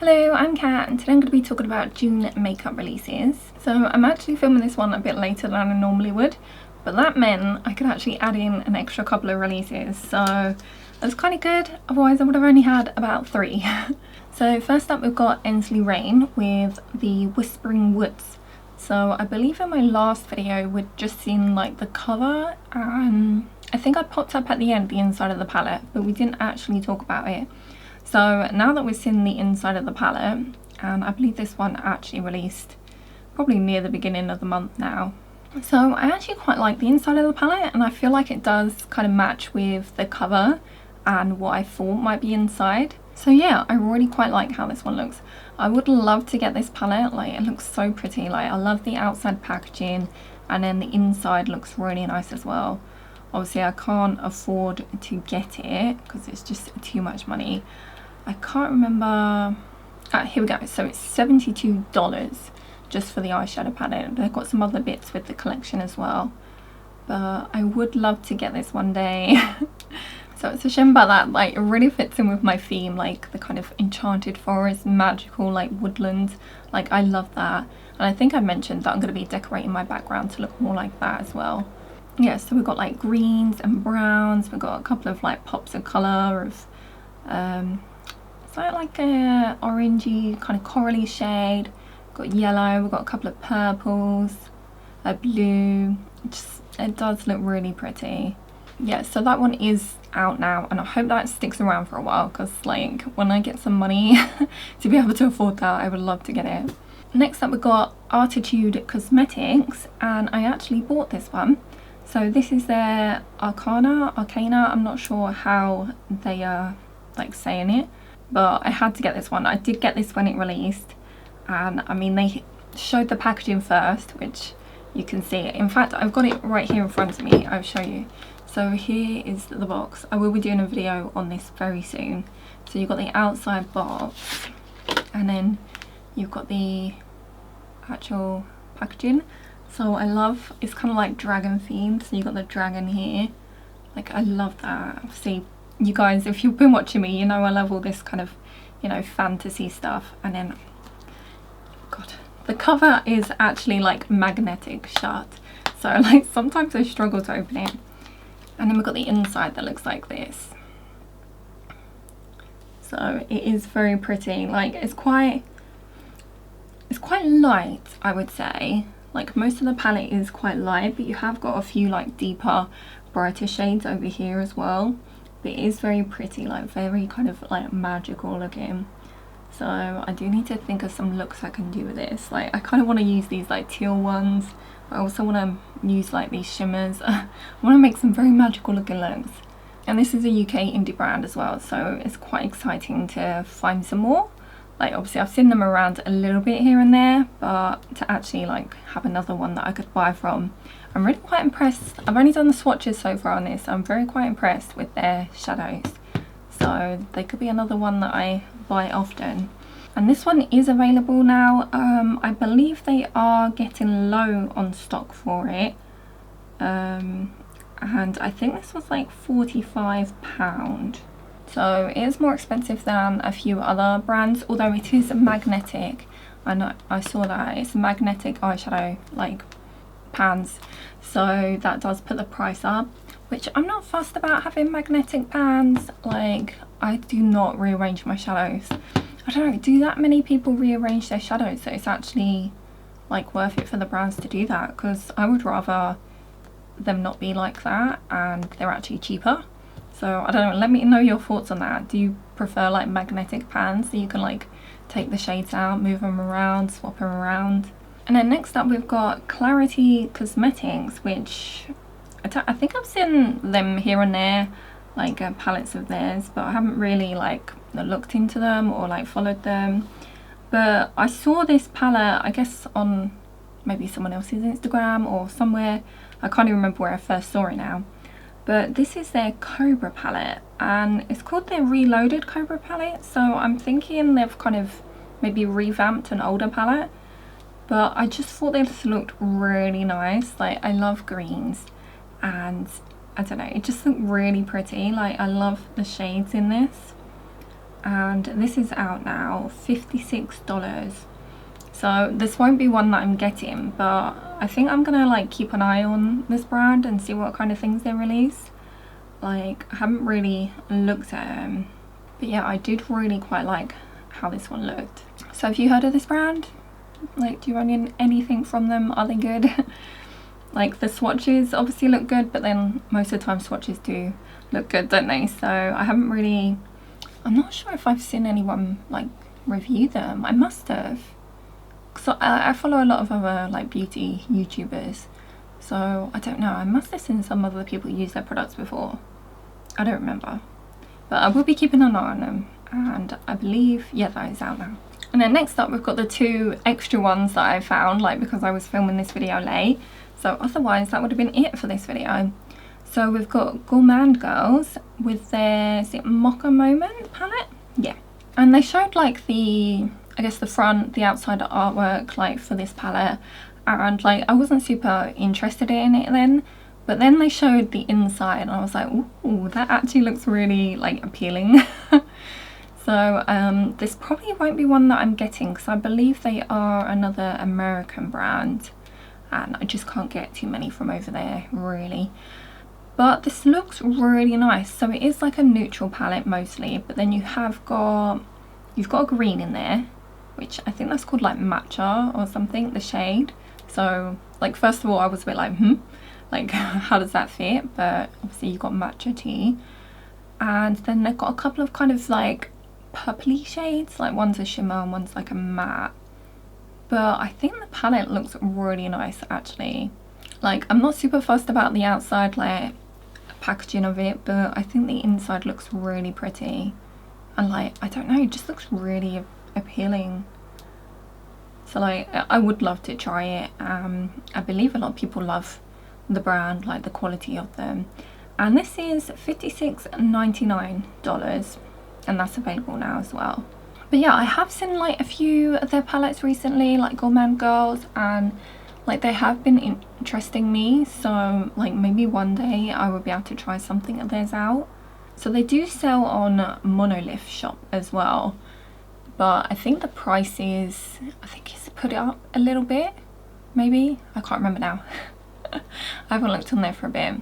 Hello, I'm Kat and today I'm going to be talking about June makeup releases. So I'm actually filming this one a bit later than I normally would, but that meant I could actually add in an extra couple of releases, so that's kind of good, otherwise I would have only had about 3. So first up we've got Ensleyreign with the Whispering Woods. So I believe in my last video we'd just seen like the cover and I think I popped up at the end the inside of the palette, but we didn't actually talk about it. So now that we've seen the inside of the palette, and I believe this one actually released probably near the beginning of the month now. So I actually quite like the inside of the palette and I feel like it does kind of match with the cover and what I thought might be inside. So yeah, I really quite like how this one looks. I would love to get this palette, like it looks so pretty. Like I love the outside packaging and then the inside looks really nice as well. Obviously I can't afford to get it because it's just too much money. I can't remember. Here we go. So it's $72 just for the eyeshadow palette. They've got some other bits with the collection as well, but I would love to get this one day. So it's a shame about that. Like it really fits in with my theme, like the kind of enchanted forest, magical like woodland. Like I love that, and I think I mentioned that I'm going to be decorating my background to look more like that as well. Yeah, so we've got like greens and browns. We've got a couple of like pops of colour of it's like a orangey kind of corally shade. We've got yellow, we've got a couple of purples, a blue. It does look really pretty. Yeah, so that one is out now and I hope that sticks around for a while because like when I get some money to be able to afford that, I would love to get it. Next up we've got Arttitude Cosmetics, and I actually bought this one. So this is their Arcana, I'm not sure how they are like saying it, but I had to get this one. I did get this when it released, and I mean they showed the packaging first, which you can see. In fact, I've got it right here in front of me. I'll show you. So here is the box. I will be doing a video on this very soon. So you've got the outside box and then you've got the actual packaging. So I love, it's kind of like dragon themed, so you've got the dragon here. Like I love that. Obviously you guys, if you've been watching me, you know I love all this kind of, you know, fantasy stuff. And then, God, the cover is actually like magnetic shut, so like sometimes I struggle to open it. And then we've got the inside that looks like this. So it is very pretty. Like it's quite light, I would say. Like most of the palette is quite light, but you have got a few like deeper, brighter shades over here as well. But it is very pretty, like very kind of like magical looking. So I do need to think of some looks I can do with this. Like I kind of want to use these like teal ones, but I also want to use like these shimmers. I want to make some very magical looking looks. And this is a UK indie brand as well, so it's quite exciting to find some more. Like obviously I've seen them around a little bit here and there, but to actually like have another one that I could buy from, I'm really quite impressed. I've only done the swatches so far on this. I'm very quite impressed with their shadows. So they could be another one that I buy often. And this one is available now. I believe they are getting low on stock for it. And I think this was like £45. So it is more expensive than a few other brands, although it is magnetic. I know, I saw that it's magnetic eyeshadow like pans, so that does put the price up, which I'm not fussed about having magnetic pans. Like I do not rearrange my shadows. I don't know, do that many people rearrange their shadows so it's actually like worth it for the brands to do that? Because I would rather them not be like that and they're actually cheaper. So I don't know, let me know your thoughts on that. Do you prefer like magnetic pans so you can like take the shades out, move them around, swap them around? And then next up we've got Klarity Kosmetics, which I think I've seen them here and there, like palettes of theirs, but I haven't really like looked into them or like followed them. But I saw this palette, I guess on maybe someone else's Instagram or somewhere. I can't even remember where I first saw it now. But this is their Cobra palette and it's called their Reloaded Cobra palette. So I'm thinking they've kind of maybe revamped an older palette. But I just thought this looked really nice. Like I love greens and I don't know, it just looked really pretty. Like I love the shades in this. and this is out now, $56. So this won't be one that I'm getting, but I think I'm gonna like keep an eye on this brand and see what kind of things they release. Like, I haven't really looked at them, but yeah, I did really quite like how this one looked. So have you heard of this brand? Like, do you run anything from them? Are they good? Like, the swatches obviously look good, but then most of the time swatches do look good, don't they? So I haven't really, I'm not sure if I've seen anyone like review them. I must have. So I follow a lot of other like beauty YouTubers, so I don't know, I must have seen some other people use their products before. I don't remember, but I will be keeping an eye on them, and I believe, yeah, that is out now. And then next up we've got the 2 extra ones that I found, like, because I was filming this video late, so otherwise that would have been it for this video. So we've got Gourmande Girls with their, is it Mocha Moment palette? Yeah, and they showed like the, I guess the front, the outside artwork like for this palette, and like I wasn't super interested in it then, but then they showed the inside and I was like, ooh, that actually looks really like appealing. So this probably won't be one that I'm getting, because I believe they are another American brand and I just can't get too many from over there really. But this looks really nice. So it is like a neutral palette mostly, but then you've got a green in there, which I think that's called like Matcha or something, the shade. So like, first of all I was a bit like, like how does that fit? But obviously you've got matcha tea, and then they've got a couple of kind of like purpley shades, like one's a shimmer and one's like a matte. But I think the palette looks really nice actually. Like, I'm not super fussed about the outside like packaging of it, but I think the inside looks really pretty, and like, I don't know, it just looks really appealing. So like, I would love to try it. I believe a lot of people love the brand, like the quality of them, and this is $56.99, and that's available now as well. But yeah, I have seen like a few of their palettes recently, like Gourmande Girls, and like they have been interesting me, so like maybe one day I will be able to try something of theirs out. So they do sell on Monolith shop as well, but I think the price is, I think it's put it up a little bit, maybe, I can't remember now. I haven't looked on there for a bit,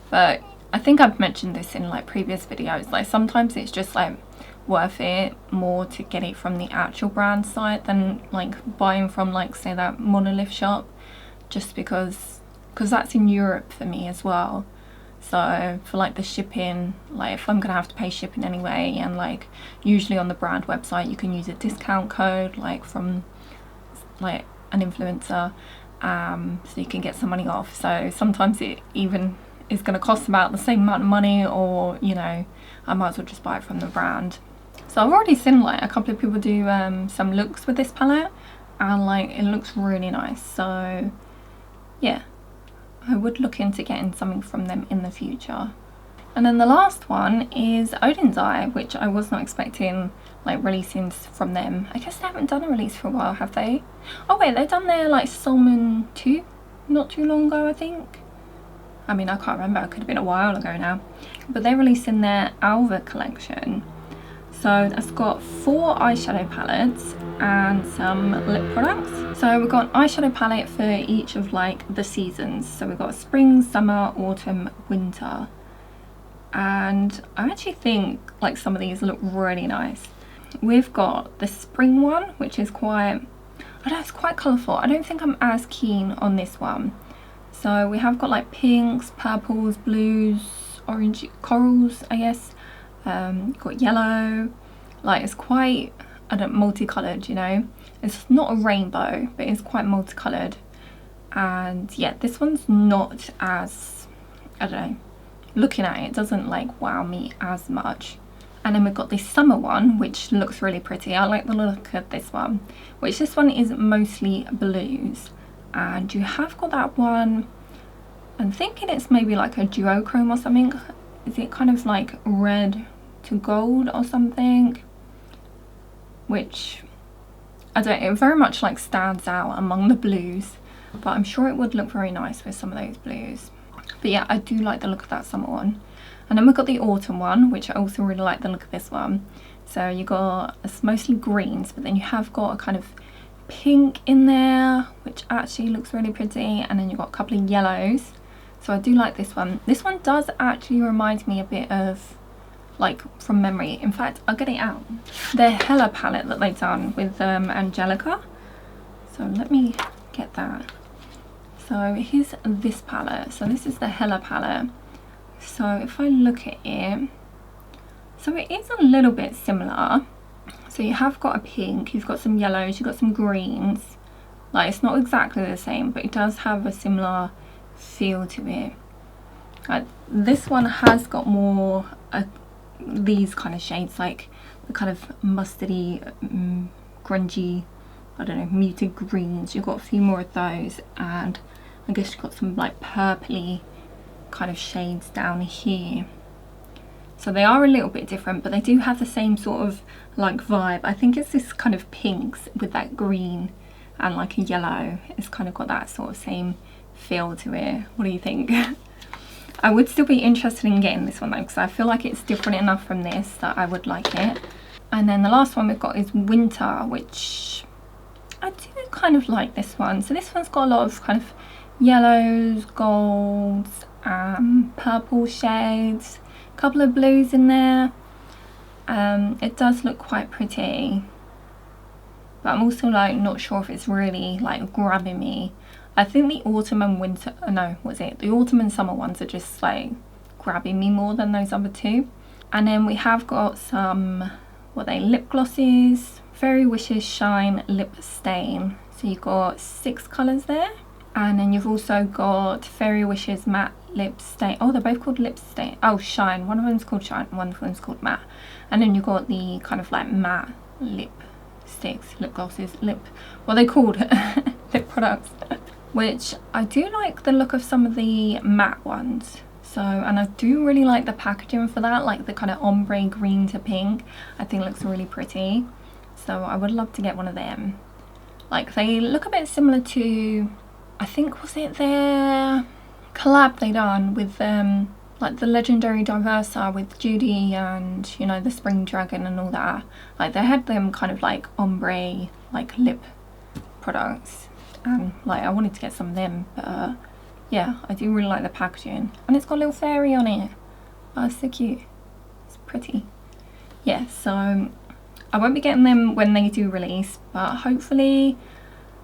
but I think I've mentioned this in like previous videos, like sometimes it's just like worth it more to get it from the actual brand site than like buying from like, say, that Monolith shop, just because that's in Europe for me as well. So for like the shipping, like if I'm gonna have to pay shipping anyway, and like usually on the brand website you can use a discount code like from like an influencer, so you can get some money off. So sometimes it even is going to cost about the same amount of money, or you know, I might as well just buy it from the brand. So I've already seen like a couple of people do some looks with this palette, and like it looks really nice. So yeah, I would look into getting something from them in the future. And then the last one is Oden's Eye, which I was not expecting like releasing from them. I guess they haven't done a release for a while, have they? Oh wait, they've done their like Salmon 2 not too long ago, I think. I mean, I can't remember, it could have been a while ago now. But they're releasing their Alva collection. So that's got 4 eyeshadow palettes and some lip products. So we've got an eyeshadow palette for each of like the seasons. So we've got spring, summer, autumn, winter. And I actually think like some of these look really nice. We've got the spring one, which is quite, I don't know, it's quite colourful. I don't think I'm as keen on this one. So we have got like pinks, purples, blues, orange, corals, I guess. Got yellow. Like it's quite, I don't, multicoloured, you know. It's not a rainbow, but it's quite multicoloured. And yeah, this one's not as, I don't know, looking at it doesn't like wow me as much. And then we've got this summer one, which looks really pretty. I like the look of this one, which this one is mostly blues. And you have got that one, I'm thinking it's maybe like a duochrome or something. Is it kind of like red to gold or something? Which, I don't know, it very much like stands out among the blues. But I'm sure it would look very nice with some of those blues. But yeah, I do like the look of that summer one. And then we've got the autumn one, which I also really like the look of this one. So you got, it's mostly greens, but then you have got a kind of pink in there, which actually looks really pretty, and then you've got a couple of yellows. So I do like this one. This one does actually remind me a bit of, like, from memory. In fact, I'll get it out. The Hella palette that they've done with Angelica. So let me get that. So here's this palette. So this is the Hella palette. So if I look at it, so it is a little bit similar. So you have got a pink, you've got some yellows, you've got some greens. Like, it's not exactly the same, but it does have a similar feel to it. This one has got more these kind of shades, like the kind of mustardy, grungy, I don't know, muted greens. You've got a few more of those, and I guess you've got some like purpley kind of shades down here. So they are a little bit different, but they do have the same sort of like vibe. I think it's this kind of pinks with that green and like a yellow. It's kind of got that sort of same feel to it. What do you think? I would still be interested in getting this one though, because I feel like it's different enough from this that I would like it. And then the last one we've got is Winter, which I do kind of like this one. So this one's got a lot of kind of yellows, golds, purple shades, a couple of blues in there. It does look quite pretty, but I'm also like not sure if it's really like grabbing me. I think the autumn and winter, no, what's it? The autumn and summer ones are just like grabbing me more than those other two. And then we have got some, what are they, lip glosses, Fairy Wishes Shine Lip Stain. So you've got 6 colours there. And then you've also got Fairy Wishes Matte Lip Stain. Oh, they're both called Lip Stain. Oh, Shine. One of them's called Shine, one of them's called Matte. And then you've got the kind of like matte lip sticks, lip glosses, what are they called? Lip products. Which I do like the look of some of the matte ones. So, and I do really like the packaging for that, like the kind of ombre green to pink. I think it looks really pretty. So I would love to get one of them. Like, they look a bit similar to, I think, was it their collab they done with like the legendary Diversa with Judy and, you know, the Spring Dragon and all that. Like, they had them kind of like ombre like lip products, and like I wanted to get some of them. But yeah, I do really like the packaging, and it's got a little fairy on it. Oh, it's so cute. It's pretty. Yeah, so I won't be getting them when they do release, but hopefully,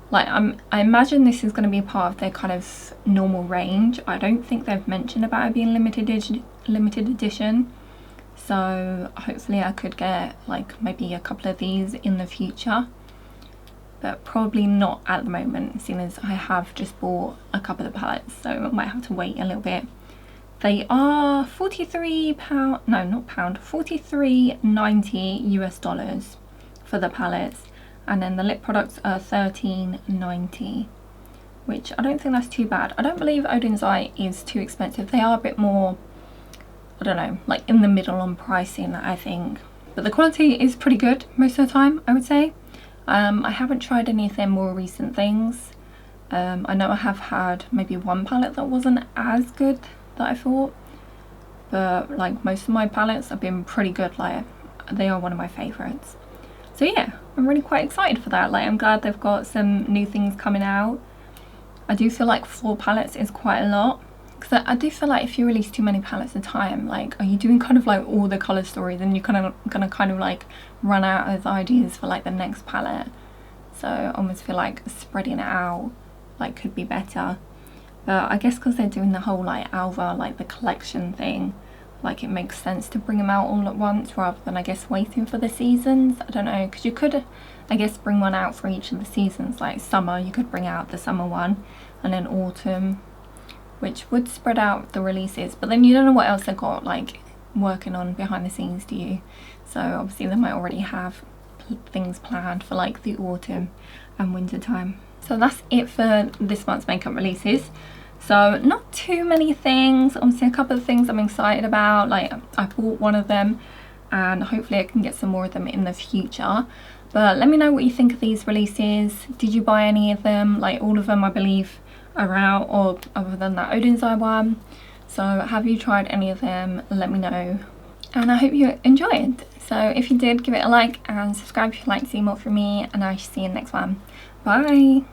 like, I imagine this is going to be part of their kind of normal range. I don't think they've mentioned about it being limited edition. So hopefully I could get like maybe a couple of these in the future, but probably not at the moment, seeing as I have just bought a couple of palettes, so I might have to wait a little bit. They are £43, no, not pound, $43.90 US for the palettes. And then the lip products are $13.90, which I don't think that's too bad. I don't believe Oden's Eye is too expensive. They are a bit more, I don't know, like in the middle on pricing, I think. But the quality is pretty good most of the time, I would say. I haven't tried any of their more recent things. I know I have had maybe one palette that wasn't as good that I thought. But like most of my palettes have been pretty good. Like, they are one of my favourites. So yeah, I'm really quite excited for that. Like, I'm glad they've got some new things coming out. I do feel like 4 palettes is quite a lot, because I do feel like if you release too many palettes at a time, like, are you doing kind of like all the colour stories, and you're gonna kind of like run out of ideas for like the next palette. So I almost feel like spreading it out like could be better. But I guess because they're doing the whole like Alva, like the collection thing, like it makes sense to bring them out all at once rather than, I guess, waiting for the seasons. I don't know, because you could, I guess, bring one out for each of the seasons. Like summer, you could bring out the summer one, and then autumn, which would spread out the releases. But then you don't know what else they've got like working on behind the scenes, do you? So obviously they might already have things planned for like the autumn and winter time. So that's it for this month's makeup releases. So not too many things. Obviously a couple of things I'm excited about. Like, I bought one of them, and hopefully I can get some more of them in the future. But let me know what you think of these releases. Did you buy any of them? Like, all of them I believe are out, or other than that Oden's Eye one. So have you tried any of them? Let me know. And I hope you enjoyed. So if you did, give it a like and subscribe if you'd like to see more from me, and I shall see you in the next one. Bye!